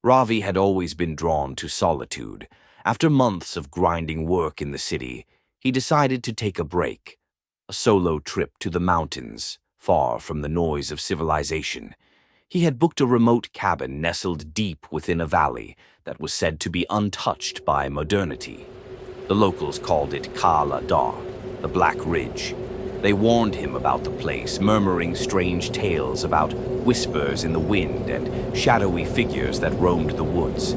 Ravi had always been drawn to solitude. After months of grinding work in the city, he decided to take a break, a solo trip to the mountains, far from the noise of civilization. He had booked a remote cabin nestled deep within a valley that was said to be untouched by modernity. The locals called it Kaala Dhar, the Black Ridge. They warned him about the place, murmuring strange tales about whispers in the wind and shadowy figures that roamed the woods.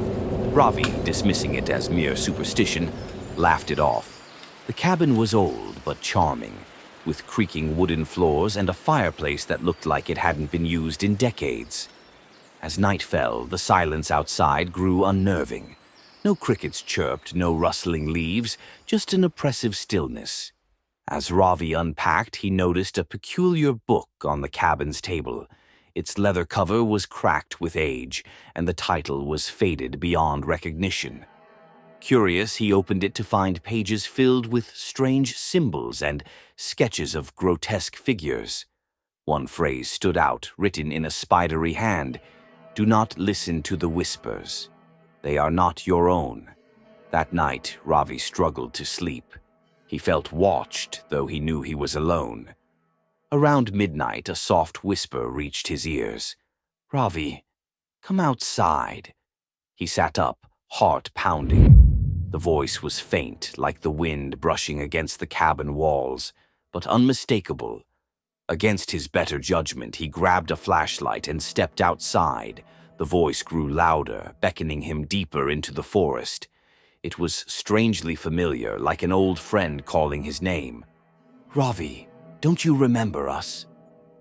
Ravi, dismissing it as mere superstition, laughed it off. The cabin was old but charming, with creaking wooden floors and a fireplace that looked like it hadn't been used in decades. As night fell, the silence outside grew unnerving. No crickets chirped, no rustling leaves, just an oppressive stillness. As Ravi unpacked, he noticed a peculiar book on the cabin's table. Its leather cover was cracked with age, and the title was faded beyond recognition. Curious, he opened it to find pages filled with strange symbols and sketches of grotesque figures. One phrase stood out, written in a spidery hand: "Do not listen to the whispers. They are not your own." That night, Ravi struggled to sleep. He felt watched, though he knew he was alone. Around midnight, a soft whisper reached his ears. "Ravi, come outside." He sat up, heart pounding. The voice was faint, like the wind brushing against the cabin walls, but unmistakable. Against his better judgment, he grabbed a flashlight and stepped outside. The voice grew louder, beckoning him deeper into the forest. It was strangely familiar, like an old friend calling his name. "Ravi, don't you remember us?"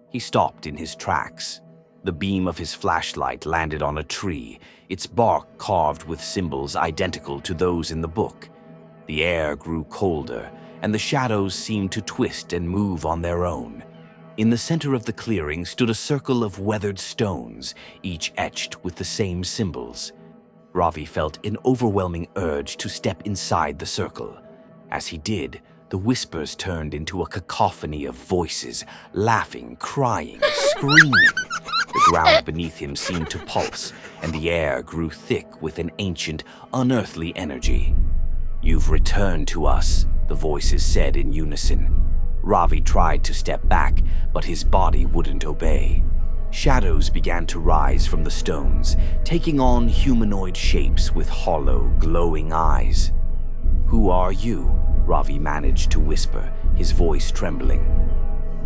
He stopped in his tracks. The beam of his flashlight landed on a tree, its bark carved with symbols identical to those in the book. The air grew colder, and the shadows seemed to twist and move on their own. In the center of the clearing stood a circle of weathered stones, each etched with the same symbols. Ravi felt an overwhelming urge to step inside the circle. As he did, the whispers turned into a cacophony of voices, laughing, crying, screaming. The ground beneath him seemed to pulse, and the air grew thick with an ancient, unearthly energy. "You've returned to us," the voices said in unison. Ravi tried to step back, but his body wouldn't obey. Shadows began to rise from the stones, taking on humanoid shapes with hollow, glowing eyes. "Who are you?" Ravi managed to whisper, his voice trembling.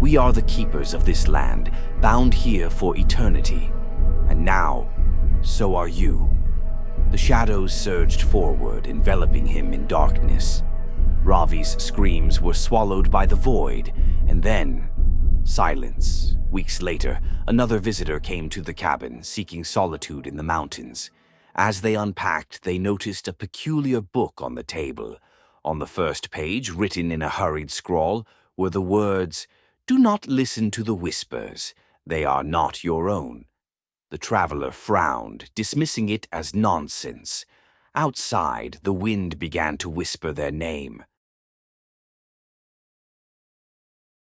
"We are the keepers of this land, bound here for eternity. And now, so are you." The shadows surged forward, enveloping him in darkness. Ravi's screams were swallowed by the void, and then silence. Weeks later, another visitor came to the cabin, seeking solitude in the mountains. As they unpacked, they noticed a peculiar book on the table. On the first page, written in a hurried scrawl, were the words, "Do not listen to the whispers. They are not your own." The traveler frowned, dismissing it as nonsense. Outside, the wind began to whisper their name.